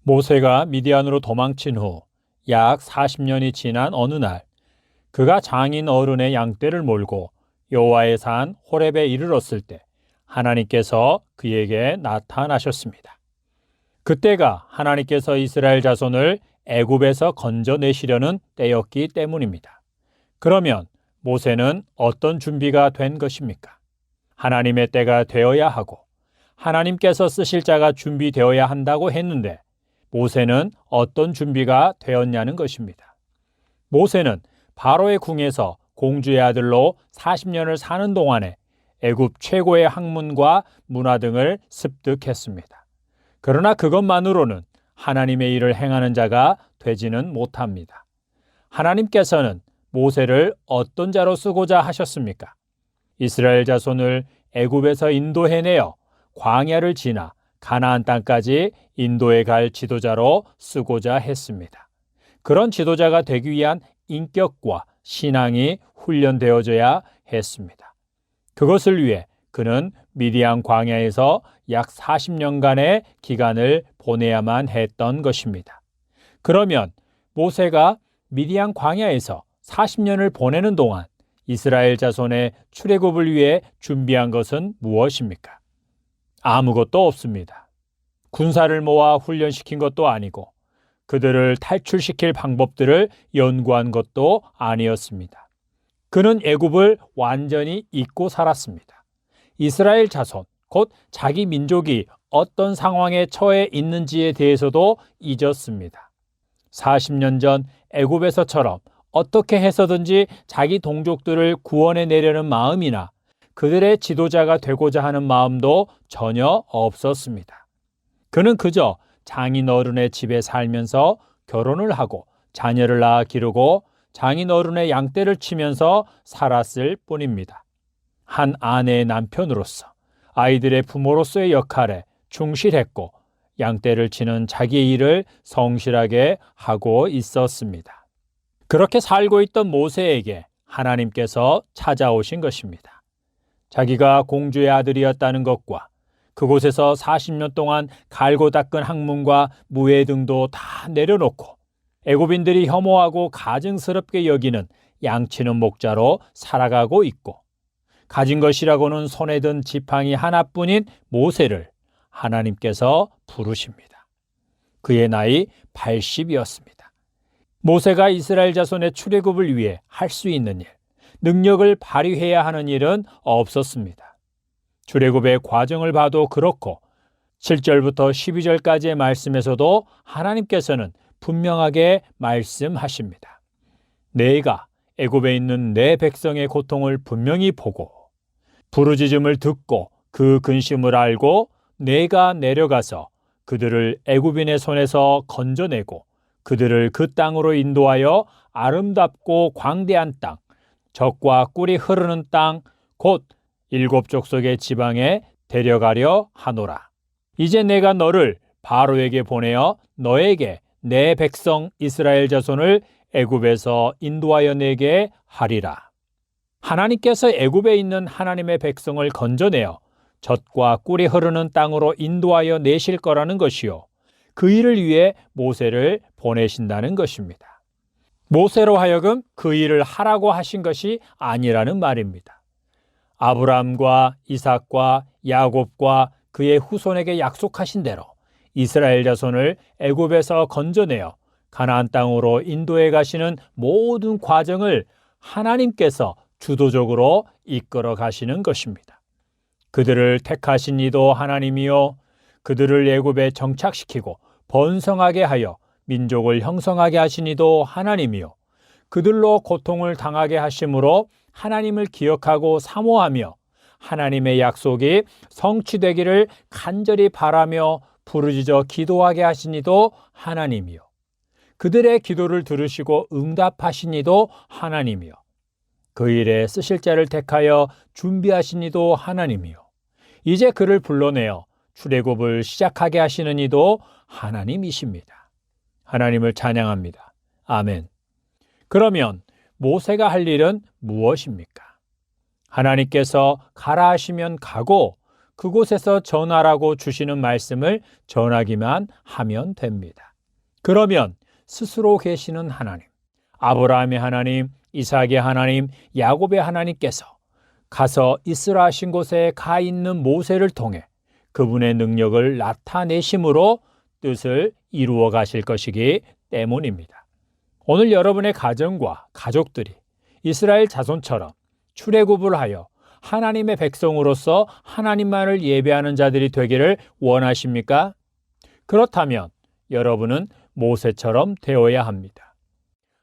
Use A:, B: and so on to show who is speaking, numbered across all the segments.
A: 모세가 미디안으로 도망친 후 약 40년이 지난 어느 날 그가 장인 어른의 양떼를 몰고 여호와의 산 호렙에 이르렀을 때 하나님께서 그에게 나타나셨습니다. 그때가 하나님께서 이스라엘 자손을 애굽에서 건져내시려는 때였기 때문입니다. 그러면 모세는 어떤 준비가 된 것입니까? 하나님의 때가 되어야 하고 하나님께서 쓰실 자가 준비되어야 한다고 했는데 모세는 어떤 준비가 되었냐는 것입니다. 모세는 바로의 궁에서 공주의 아들로 40년을 사는 동안에 애굽 최고의 학문과 문화 등을 습득했습니다. 그러나 그것만으로는 하나님의 일을 행하는 자가 되지는 못합니다. 하나님께서는 모세를 어떤 자로 쓰고자 하셨습니까? 이스라엘 자손을 애굽에서 인도해내어 광야를 지나 가나안 땅까지 인도해 갈 지도자로 쓰고자 했습니다. 그런 지도자가 되기 위한 인격과 신앙이 훈련되어져야 했습니다. 그것을 위해 그는 미디안 광야에서 약 40년간의 기간을 보내야만 했던 것입니다. 그러면 모세가 미디안 광야에서 40년을 보내는 동안 이스라엘 자손의 출애굽을 위해 준비한 것은 무엇입니까? 아무것도 없습니다. 군사를 모아 훈련시킨 것도 아니고 그들을 탈출시킬 방법들을 연구한 것도 아니었습니다. 그는 애굽을 완전히 잊고 살았습니다. 이스라엘 자손, 곧 자기 민족이 어떤 상황에 처해 있는지에 대해서도 잊었습니다. 40년 전 애굽에서처럼 어떻게 해서든지 자기 동족들을 구원해내려는 마음이나 그들의 지도자가 되고자 하는 마음도 전혀 없었습니다. 그는 그저 장인 어른의 집에 살면서 결혼을 하고 자녀를 낳아 기르고 장인 어른의 양떼를 치면서 살았을 뿐입니다. 한 아내의 남편으로서 아이들의 부모로서의 역할에 충실했고 양떼를 치는 자기의 일을 성실하게 하고 있었습니다. 그렇게 살고 있던 모세에게 하나님께서 찾아오신 것입니다. 자기가 공주의 아들이었다는 것과 그곳에서 40년 동안 갈고 닦은 학문과 무예 등도 다 내려놓고 애굽인들이 혐오하고 가증스럽게 여기는 양치는 목자로 살아가고 있고 가진 것이라고는 손에 든 지팡이 하나뿐인 모세를 하나님께서 부르십니다. 그의 나이 80이었습니다. 모세가 이스라엘 자손의 출애굽을 위해 할 수 있는 일, 능력을 발휘해야 하는 일은 없었습니다. 출애굽의 과정을 봐도 그렇고 7절부터 12절까지의 말씀에서도 하나님께서는 분명하게 말씀하십니다. 내가 애굽에 있는 내 백성의 고통을 분명히 보고 부르짖음을 듣고 그 근심을 알고 내가 내려가서 그들을 애굽인의 손에서 건져내고 그들을 그 땅으로 인도하여 아름답고 광대한 땅, 젖과 꿀이 흐르는 땅, 곧 7 족속의 지방에 데려가려 하노라. 이제 내가 너를 바로에게 보내어 너에게 내 백성 이스라엘 자손을 애굽에서 인도하여 내게 하리라. 하나님께서 애굽에 있는 하나님의 백성을 건져내어 젖과 꿀이 흐르는 땅으로 인도하여 내실 거라는 것이요. 그 일을 위해 모세를 보내신다는 것입니다. 모세로 하여금 그 일을 하라고 하신 것이 아니라는 말입니다. 아브라함과 이삭과 야곱과 그의 후손에게 약속하신 대로 이스라엘 자손을 애굽에서 건져내어 가나안 땅으로 인도해 가시는 모든 과정을 하나님께서 주도적으로 이끌어 가시는 것입니다. 그들을 택하신 이도 하나님이요 그들을 애굽에 정착시키고 번성하게 하여 민족을 형성하게 하신 이도 하나님이요 그들로 고통을 당하게 하심으로 하나님을 기억하고 사모하며 하나님의 약속이 성취되기를 간절히 바라며 부르짖어 기도하게 하신 이도 하나님이요 그들의 기도를 들으시고 응답하신 이도 하나님이요 그 일에 쓰실 자를 택하여 준비하신 이도 하나님이요 이제 그를 불러내어 출애굽을 시작하게 하시는 이도 하나님이십니다. 하나님을 찬양합니다. 아멘. 그러면 모세가 할 일은 무엇입니까? 하나님께서 가라 하시면 가고 그곳에서 전하라고 주시는 말씀을 전하기만 하면 됩니다. 그러면 스스로 계시는 하나님, 아브라함의 하나님, 이삭의 하나님, 야곱의 하나님께서 가서 있으라 하신 곳에 가 있는 모세를 통해 그분의 능력을 나타내심으로 뜻을 이루어 가실 것이기 때문입니다. 오늘 여러분의 가정과 가족들이 이스라엘 자손처럼 출애굽을 하여 하나님의 백성으로서 하나님만을 예배하는 자들이 되기를 원하십니까? 그렇다면 여러분은 모세처럼 되어야 합니다.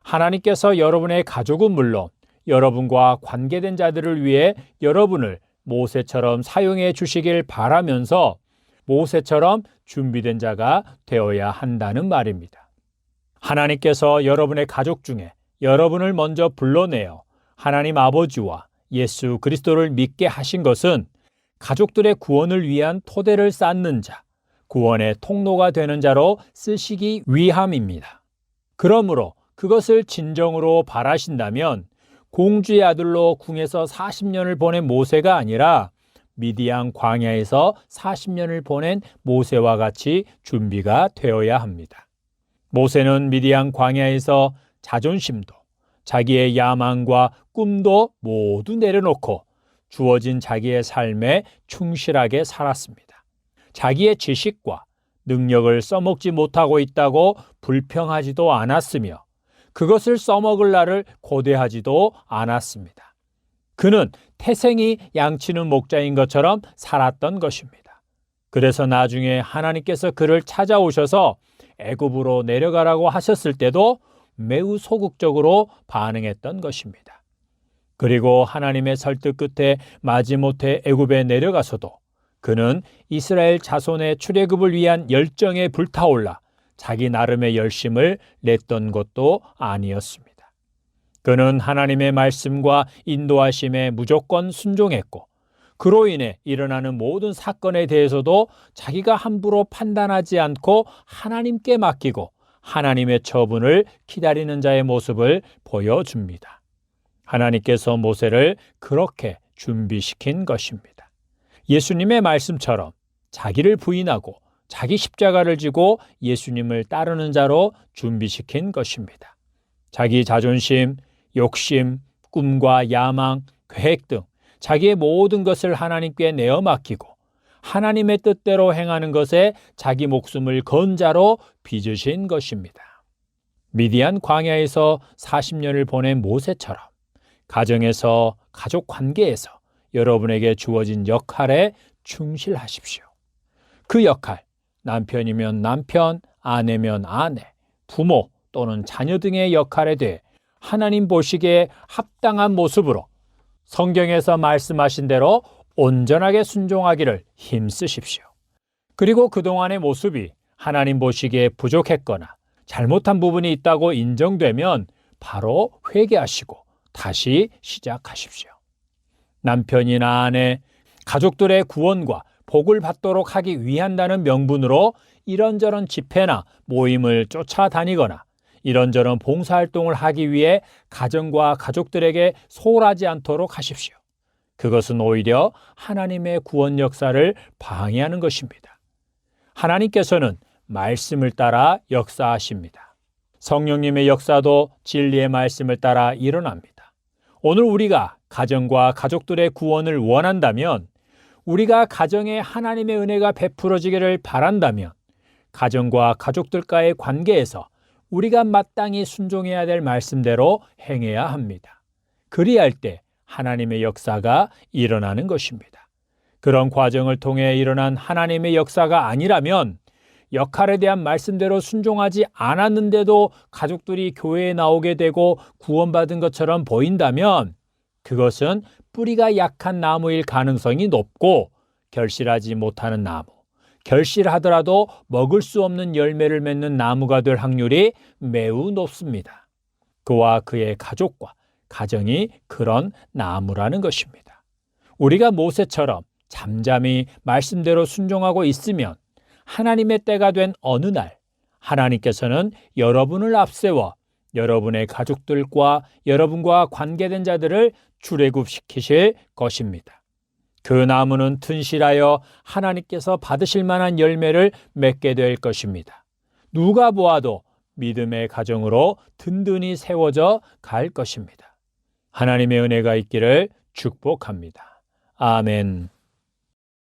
A: 하나님께서 여러분의 가족은 물론 여러분과 관계된 자들을 위해 여러분을 모세처럼 사용해 주시길 바라면서 모세처럼 준비된 자가 되어야 한다는 말입니다. 하나님께서 여러분의 가족 중에 여러분을 먼저 불러내어 하나님 아버지와 예수 그리스도를 믿게 하신 것은 가족들의 구원을 위한 토대를 쌓는 자, 구원의 통로가 되는 자로 쓰시기 위함입니다. 그러므로 그것을 진정으로 바라신다면 공주의 아들로 궁에서 40년을 보낸 모세가 아니라 미디안 광야에서 40년을 보낸 모세와 같이 준비가 되어야 합니다. 모세는 미디안 광야에서 자존심도 자기의 야망과 꿈도 모두 내려놓고 주어진 자기의 삶에 충실하게 살았습니다. 자기의 지식과 능력을 써먹지 못하고 있다고 불평하지도 않았으며 그것을 써먹을 날을 고대하지도 않았습니다. 그는 태생이 양치는 목자인 것처럼 살았던 것입니다. 그래서 나중에 하나님께서 그를 찾아오셔서 애굽으로 내려가라고 하셨을 때도 매우 소극적으로 반응했던 것입니다. 그리고 하나님의 설득 끝에 마지못해 애굽에 내려가서도 그는 이스라엘 자손의 출애굽을 위한 열정에 불타올라 자기 나름의 열심을 냈던 것도 아니었습니다. 그는 하나님의 말씀과 인도하심에 무조건 순종했고 그로 인해 일어나는 모든 사건에 대해서도 자기가 함부로 판단하지 않고 하나님께 맡기고 하나님의 처분을 기다리는 자의 모습을 보여줍니다. 하나님께서 모세를 그렇게 준비시킨 것입니다. 예수님의 말씀처럼 자기를 부인하고 자기 십자가를 지고 예수님을 따르는 자로 준비시킨 것입니다. 자기 자존심, 욕심, 꿈과 야망, 계획 등 자기의 모든 것을 하나님께 내어 맡기고 하나님의 뜻대로 행하는 것에 자기 목숨을 건 자로 빚으신 것입니다. 미디안 광야에서 40년을 보낸 모세처럼 가정에서, 가족 관계에서 여러분에게 주어진 역할에 충실하십시오. 그 역할, 남편이면 남편, 아내면 아내, 부모 또는 자녀 등의 역할에 대해 하나님 보시기에 합당한 모습으로 성경에서 말씀하신 대로 온전하게 순종하기를 힘쓰십시오. 그리고 그동안의 모습이 하나님 보시기에 부족했거나 잘못한 부분이 있다고 인정되면 바로 회개하시고 다시 시작하십시오. 남편이나 아내, 가족들의 구원과 복을 받도록 하기 위한다는 명분으로 이런저런 집회나 모임을 쫓아다니거나 이런저런 봉사활동을 하기 위해 가정과 가족들에게 소홀하지 않도록 하십시오. 그것은 오히려 하나님의 구원 역사를 방해하는 것입니다. 하나님께서는 말씀을 따라 역사하십니다. 성령님의 역사도 진리의 말씀을 따라 일어납니다. 오늘 우리가 가정과 가족들의 구원을 원한다면, 우리가 가정에 하나님의 은혜가 베풀어지기를 바란다면, 가정과 가족들과의 관계에서 우리가 마땅히 순종해야 될 말씀대로 행해야 합니다. 그리할 때 하나님의 역사가 일어나는 것입니다. 그런 과정을 통해 일어난 하나님의 역사가 아니라면 역할에 대한 말씀대로 순종하지 않았는데도 가족들이 교회에 나오게 되고 구원받은 것처럼 보인다면 그것은 뿌리가 약한 나무일 가능성이 높고 결실하지 못하는 나무, 결실하더라도 먹을 수 없는 열매를 맺는 나무가 될 확률이 매우 높습니다. 그와 그의 가족과 가정이 그런 나무라는 것입니다. 우리가 모세처럼 잠잠히 말씀대로 순종하고 있으면 하나님의 때가 된 어느 날 하나님께서는 여러분을 앞세워 여러분의 가족들과 여러분과 관계된 자들을 출애굽시키실 것입니다. 그 나무는 튼실하여 하나님께서 받으실 만한 열매를 맺게 될 것입니다. 누가 보아도 믿음의 가정으로 든든히 세워져 갈 것입니다. 하나님의 은혜가 있기를 축복합니다. 아멘.